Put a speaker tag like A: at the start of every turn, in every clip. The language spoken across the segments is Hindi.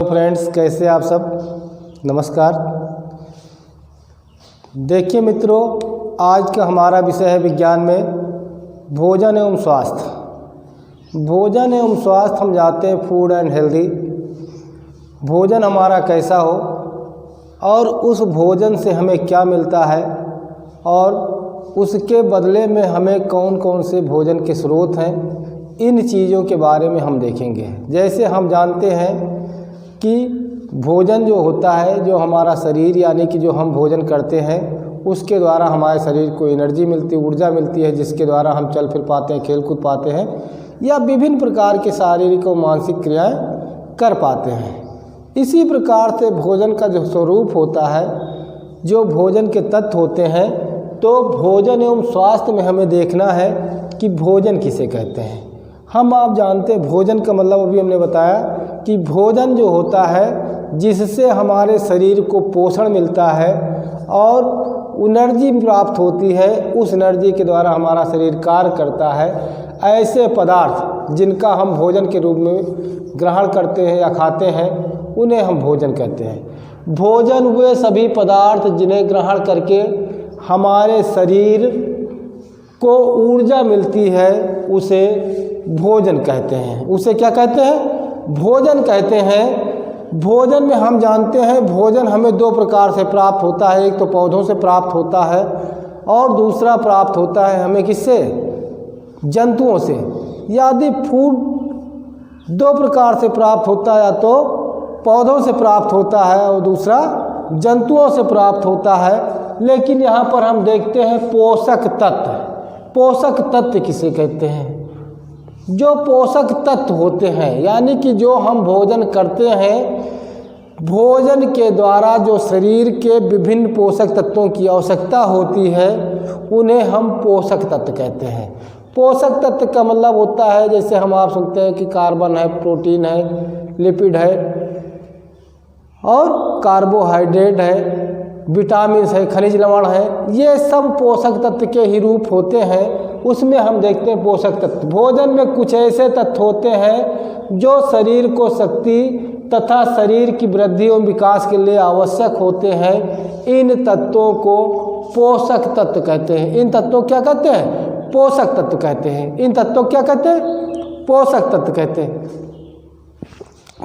A: फ्रेंड्स, कैसे आप सब। नमस्कार। देखिए मित्रों, आज का हमारा विषय है विज्ञान में भोजन एवं स्वास्थ्य। भोजन एवं स्वास्थ्य हम जानते हैं फूड एंड हेल्दी। भोजन हमारा कैसा हो और उस भोजन से हमें क्या मिलता है और उसके बदले में हमें कौन कौन से भोजन के स्रोत हैं, इन चीज़ों के बारे में हम देखेंगे। जैसे हम जानते हैं कि भोजन जो होता है, जो हमारा शरीर यानी कि जो हम भोजन करते हैं उसके द्वारा हमारे शरीर को एनर्जी मिलती है, ऊर्जा मिलती है, जिसके द्वारा हम चल फिर पाते हैं, खेल कूद पाते हैं या विभिन्न प्रकार के शारीरिक और मानसिक क्रियाएं कर पाते हैं। इसी प्रकार से भोजन का जो स्वरूप होता है, जो भोजन के तत्व होते हैं, तो भोजन एवं स्वास्थ्य में हमें देखना है कि भोजन किसे कहते हैं। आप जानते हैं भोजन का मतलब अभी हमने बताया कि भोजन जो होता है जिससे हमारे शरीर को पोषण मिलता है और एनर्जी प्राप्त होती है, उस एनर्जी के द्वारा हमारा शरीर कार्य करता है। ऐसे पदार्थ जिनका हम भोजन के रूप में ग्रहण करते हैं या खाते हैं, उन्हें हम भोजन कहते हैं। भोजन वे सभी पदार्थ जिन्हें ग्रहण करके हमारे शरीर को ऊर्जा मिलती है, उसे भोजन कहते हैं। उसे क्या कहते हैं? भोजन कहते हैं। भोजन में हम जानते हैं भोजन हमें दो प्रकार से प्राप्त होता है। एक तो पौधों से प्राप्त होता है और दूसरा प्राप्त होता है हमें किससे? जंतुओं से। यदि फूड दो प्रकार से प्राप्त होता है, या तो पौधों से प्राप्त होता है और दूसरा जंतुओं से प्राप्त होता है। लेकिन यहाँ पर हम देखते हैं पोषक तत्व। पोषक तत्व किसे कहते हैं? जो पोषक तत्व होते हैं, यानी कि जो हम भोजन करते हैं, भोजन के द्वारा जो शरीर के विभिन्न पोषक तत्वों की आवश्यकता होती है, उन्हें हम पोषक तत्व कहते हैं। पोषक तत्व का मतलब होता है, जैसे हम आप सुनते हैं कि कार्बन है, प्रोटीन है, लिपिड है और कार्बोहाइड्रेट है, विटामिन है, खनिज लवण है। ये सब पोषक तत्व के ही रूप होते हैं। उसमें हम देखते हैं पोषक तत्व। भोजन में कुछ ऐसे तत्व होते हैं जो शरीर को शक्ति तथा शरीर की वृद्धि एवं विकास के लिए आवश्यक होते हैं। इन तत्वों को पोषक तत्व कहते हैं। इन तत्वों क्या कहते हैं? पोषक तत्व कहते हैं। इन तत्वों क्या कहते हैं? पोषक तत्व कहते हैं।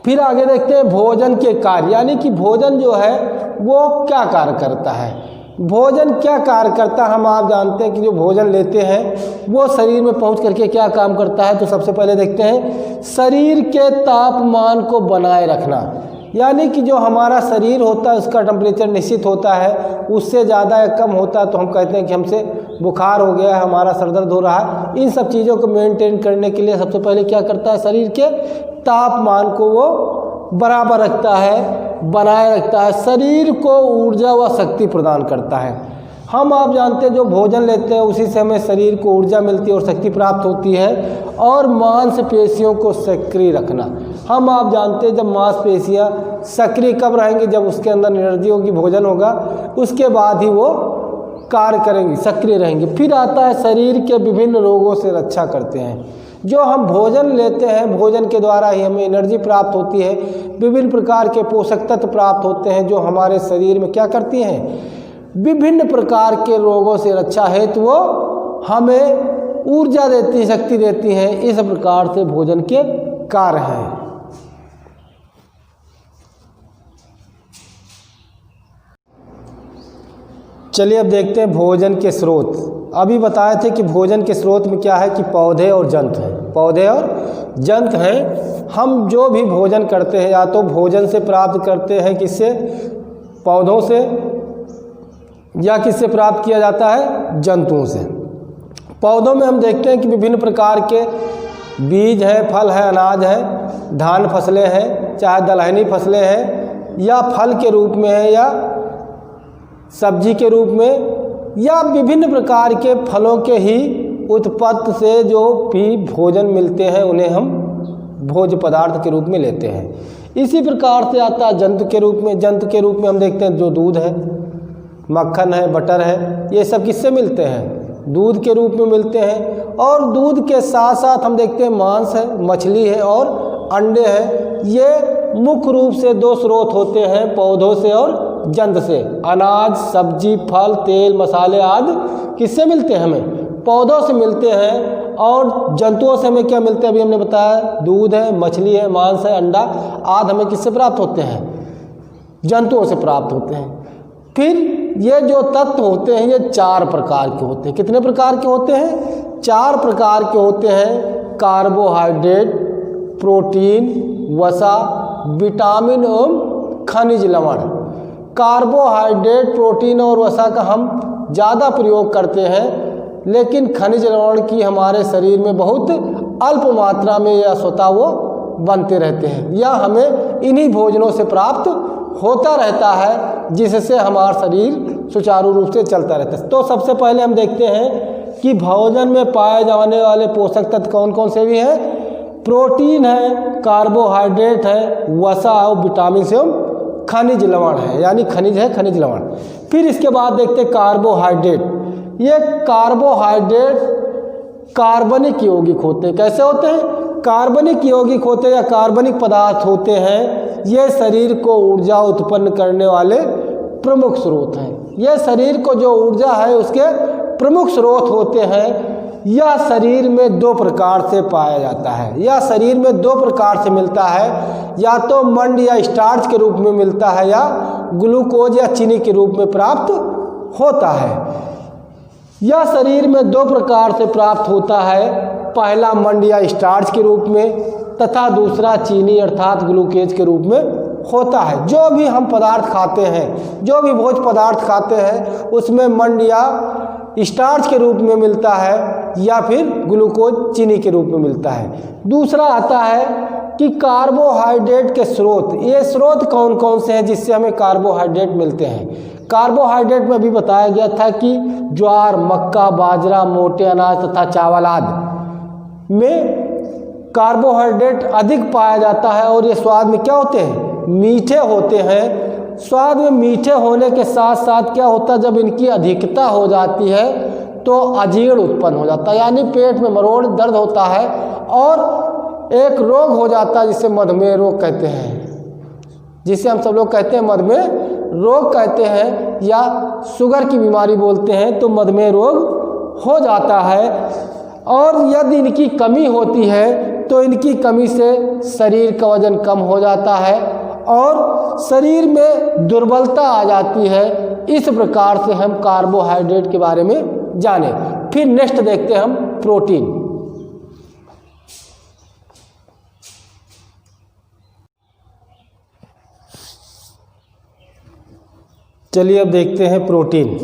A: फिर आगे देखते हैं भोजन के कार्य, यानी कि भोजन जो है वो क्या कार्य करता है। भोजन क्या कार्य करता है? आप जानते हैं कि जो भोजन लेते हैं वो शरीर में पहुंच करके क्या काम करता है। तो सबसे पहले देखते हैं शरीर के तापमान को बनाए रखना, यानी कि जो हमारा शरीर होता है उसका टेम्परेचर निश्चित होता है, उससे ज़्यादा या कम होता है तो हम कहते हैं कि हमसे बुखार हो गया है, हमारा सर दर्द हो रहा है। इन सब चीज़ों को मेंटेन करने के लिए सबसे पहले क्या करता है? शरीर के तापमान को वो बराबर रखता है, बनाए रखता है, शरीर को ऊर्जा व शक्ति प्रदान करता है। आप जानते हैं जो भोजन लेते हैं उसी से हमें शरीर को ऊर्जा मिलती है और शक्ति प्राप्त होती है। और मांसपेशियों को सक्रिय रखना। आप जानते हैं जब मांसपेशियां सक्रिय कब रहेंगी? जब उसके अंदर एनर्जी होगी, भोजन होगा, उसके बाद ही वो कार्य करेंगी, सक्रिय रहेंगी। फिर आता है शरीर के विभिन्न रोगों से रक्षा करते हैं। जो हम भोजन लेते हैं, भोजन के द्वारा ही हमें एनर्जी प्राप्त होती है, विभिन्न प्रकार के पोषक तत्व प्राप्त होते हैं जो हमारे शरीर में क्या करती हैं? विभिन्न प्रकार के रोगों से रक्षा हेतु वो हमें ऊर्जा देती, शक्ति देती हैं। इस प्रकार से भोजन के कार्य हैं। चलिए अब देखते हैं भोजन के स्रोत। अभी बताए थे कि भोजन के स्रोत में क्या है कि पौधे और जंतु हैं। पौधे और जंतु हैं। हम जो भी भोजन करते हैं या तो भोजन से प्राप्त करते हैं, किससे? पौधों से, या किससे प्राप्त किया जाता है? जंतुओं से। पौधों में हम देखते हैं कि विभिन्न प्रकार के बीज हैं, फल है, अनाज है, धान फसलें हैं, चाहे दलहनी फसलें हैं, या फल के रूप में है, या सब्जी के रूप में, या विभिन्न प्रकार के फलों के ही उत्पत्ति से जो भी भोजन मिलते हैं उन्हें हम भोज्य पदार्थ के रूप में लेते हैं। इसी प्रकार से आता है जंतु के रूप में। जंतु के रूप में हम देखते हैं जो दूध है, मक्खन है, बटर है, ये सब किससे मिलते हैं? दूध के रूप में मिलते हैं। और दूध के साथ साथ हम देखते हैं मांस है, मछली है और अंडे हैं। ये मुख्य रूप से दो स्रोत होते हैं, पौधों से और जंत से। अनाज, सब्जी, फल, तेल, मसाले आदि किससे मिलते हैं? हमें पौधों से मिलते हैं। और जंतुओं से हमें क्या मिलते हैं? अभी हमने बताया, दूध है, मछली है, मांस है, अंडा आदि हमें किससे प्राप्त होते हैं? जंतुओं से प्राप्त होते हैं। फिर ये जो तत्व होते हैं ये 4 प्रकार के होते हैं। कितने प्रकार के होते हैं? 4 प्रकार के होते हैं। कार्बोहाइड्रेट, प्रोटीन, वसा, विटामिन एवं खनिज लवण। कार्बोहाइड्रेट, प्रोटीन और वसा का हम ज़्यादा प्रयोग करते हैं, लेकिन खनिज लवण की हमारे शरीर में बहुत अल्प मात्रा में या स्वतः वो बनते रहते हैं, या हमें इन्हीं भोजनों से प्राप्त होता रहता है, जिससे हमारा शरीर सुचारू रूप से चलता रहता है। तो सबसे पहले हम देखते हैं कि भोजन में पाए जाने वाले पोषक तत्व कौन कौन से भी हैं। प्रोटीन है, कार्बोहाइड्रेट है, वसा और विटामिन से खनिज लवण है, यानी खनिज है, खनिज लवण। फिर इसके बाद देखते हैं कार्बोहाइड्रेट। ये कार्बोहाइड्रेट कार्बनिक यौगिक होते हैं। कैसे होते हैं? कार्बनिक यौगिक होते हैं या कार्बनिक पदार्थ होते हैं। ये शरीर को ऊर्जा उत्पन्न करने वाले प्रमुख स्रोत हैं। ये शरीर को जो ऊर्जा है उसके प्रमुख स्रोत होते हैं। यह शरीर में 2 प्रकार से पाया जाता है। यह शरीर में 2 प्रकार से मिलता है, या तो मंड या स्टार्च के रूप में मिलता है, या ग्लूकोज या चीनी के रूप में प्राप्त होता है। यह शरीर में 2 प्रकार से प्राप्त होता है। पहला मंड या स्टार्च के रूप में, तथा दूसरा चीनी अर्थात ग्लूकोज के रूप में होता है। जो भी हम पदार्थ खाते हैं, जो भी भोज्य पदार्थ खाते हैं, उसमें मंड या स्टार्च के रूप में मिलता है, या फिर ग्लूकोज चीनी के रूप में मिलता है। दूसरा आता है कि कार्बोहाइड्रेट के स्रोत। ये स्रोत कौन कौन से हैं जिससे हमें कार्बोहाइड्रेट मिलते हैं? कार्बोहाइड्रेट में भी बताया गया था कि ज्वार, मक्का, बाजरा, मोटे अनाज तथा चावल आदि में कार्बोहाइड्रेट अधिक पाया जाता है, और ये स्वाद में क्या होते हैं? मीठे होते हैं। स्वाद में मीठे होने के साथ साथ क्या होता है, जब इनकी अधिकता हो जाती है तो अजीर्ण उत्पन्न हो जाता है, यानी पेट में मरोड़ दर्द होता है, और एक रोग हो जाता है जिसे मधुमेह रोग कहते हैं, जिसे हम सब लोग कहते हैं मधुमेह रोग कहते हैं, या शुगर की बीमारी बोलते हैं। तो मधुमेह रोग हो जाता है। और यदि इनकी कमी होती है तो इनकी कमी से शरीर का वजन कम हो जाता है और शरीर में दुर्बलता आ जाती है। इस प्रकार से हम कार्बोहाइड्रेट के बारे में जाने। फिर नेक्स्ट देखते हैं हम प्रोटीन। चलिए अब देखते हैं प्रोटीन।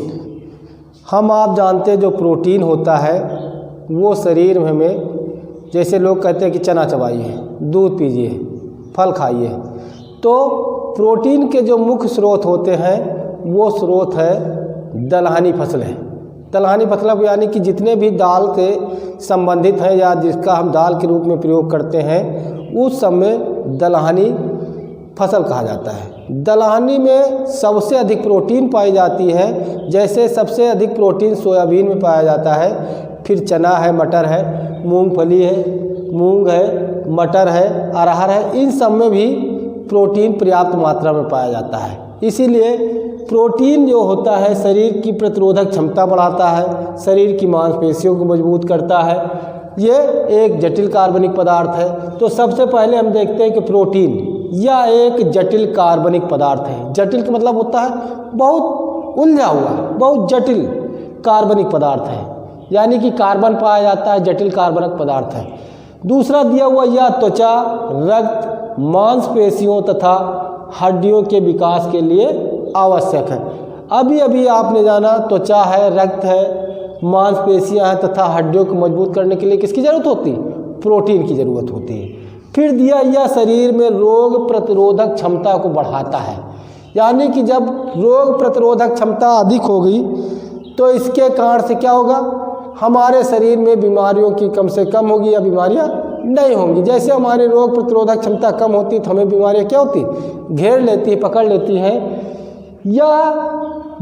A: आप जानते हैं जो प्रोटीन होता है वो शरीर में हमें, जैसे लोग कहते हैं कि चना चबाइए, दूध पीजिए, फल खाइए, तो प्रोटीन के जो मुख्य स्रोत होते हैं वो स्रोत है दलहनी फसलें। दलहनी फसलें यानी कि जितने भी दाल से संबंधित हैं या जिसका हम दाल के रूप में प्रयोग करते हैं, उस सब में दलहनी फसल कहा जाता है। दलहनी में सबसे अधिक प्रोटीन पाई जाती है। जैसे सबसे अधिक प्रोटीन सोयाबीन में पाया जाता है, फिर चना है, मटर है, मूंगफली है, मूंग है, मटर है, अरहर है, इन सब में भी प्रोटीन पर्याप्त मात्रा में पाया जाता है। इसीलिए प्रोटीन जो होता है शरीर की प्रतिरोधक क्षमता बढ़ाता है, शरीर की मांसपेशियों को मजबूत करता है। ये एक जटिल कार्बनिक पदार्थ है। तो सबसे पहले हम देखते हैं कि प्रोटीन यह एक जटिल कार्बनिक पदार्थ है। जटिल का मतलब होता है बहुत उलझा हुआ, बहुत जटिल कार्बनिक पदार्थ है, यानी कि कार्बन पाया जाता है, जटिल कार्बनिक पदार्थ है। दूसरा दिया हुआ यह त्वचा, रक्त, मांसपेशियों तथा हड्डियों के विकास के लिए आवश्यक है। अभी अभी आपने जाना त्वचा है, रक्त है, मांसपेशियां हैं तथा हड्डियों को मजबूत करने के लिए किसकी ज़रूरत होती है? प्रोटीन की ज़रूरत होती है। फिर दिया यह शरीर में रोग प्रतिरोधक क्षमता को बढ़ाता है, यानी कि जब रोग प्रतिरोधक क्षमता अधिक होगी तो इसके कारण से क्या होगा, हमारे शरीर में बीमारियों की कम से कम होगी या बीमारियां नहीं होंगी। जैसे हमारी रोग प्रतिरोधक क्षमता कम होती तो हमें बीमारियां क्या होती, घेर लेती, पकड़ लेती हैं। यह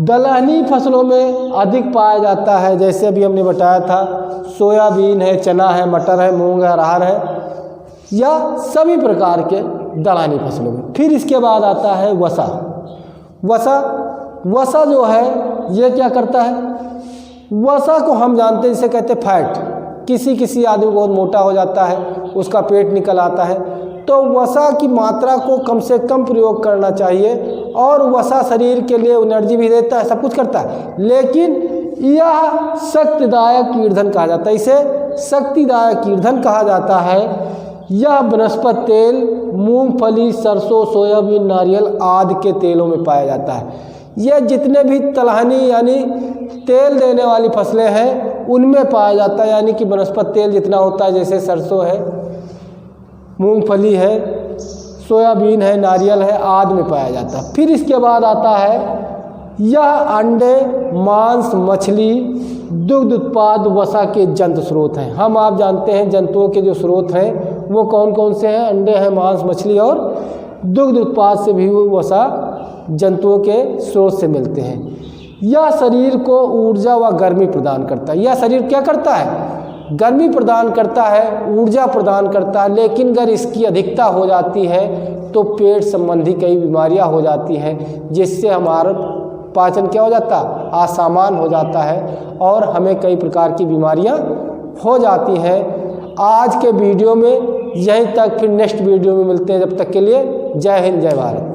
A: दलहनी फसलों में अधिक पाया जाता है। जैसे अभी हमने बताया था सोयाबीन है, चना है, मटर है, मूंग है, अरहर है, या सभी प्रकार के दलहनी फसलों में। फिर इसके बाद आता है वसा। वसा जो है ये क्या करता है, वसा को हम जानते हैं जिसे कहते हैं फैट। किसी आदमी बहुत मोटा हो जाता है, उसका पेट निकल आता है, तो वसा की मात्रा को कम से कम प्रयोग करना चाहिए। और वसा शरीर के लिए एनर्जी भी देता है, सब कुछ करता है, लेकिन यह शक्तिदायक ईंधन कहा जाता है, इसे शक्तिदायक ईंधन कहा जाता है। यह वनस्पति तेल मूंगफली, सरसों, सोयाबीन, नारियल आदि के तेलों में पाया जाता है। यह जितने भी तिलहनी यानी तेल देने वाली फसलें हैं उनमें पाया जाता है, यानी कि वनस्पति तेल जितना होता है, जैसे सरसों है, मूंगफली है, सोयाबीन है, नारियल है आदि में पाया जाता है। फिर इसके बाद आता है यह अंडे, मांस, मछली, दुग्ध उत्पाद वसा के जंतु स्रोत हैं। हम आप जानते हैं जंतुओं के जो स्रोत हैं वो कौन कौन से हैं, अंडे हैं, मांस, मछली और दुग्ध उत्पाद से भी वसा जंतुओं के स्रोत से मिलते हैं। यह शरीर को ऊर्जा व गर्मी प्रदान करता है। यह शरीर क्या करता है, गर्मी प्रदान करता है, ऊर्जा प्रदान करता है, लेकिन अगर इसकी अधिकता हो जाती है तो पेट संबंधी कई बीमारियां हो जाती हैं, जिससे हमारा पाचन क्या हो जाता है, असामान्य हो जाता है और हमें कई प्रकार की बीमारियां हो जाती हैं। आज के वीडियो में यहीं तक, फिर नेक्स्ट वीडियो में मिलते हैं। जब तक के लिए जय हिंद, जय भारत।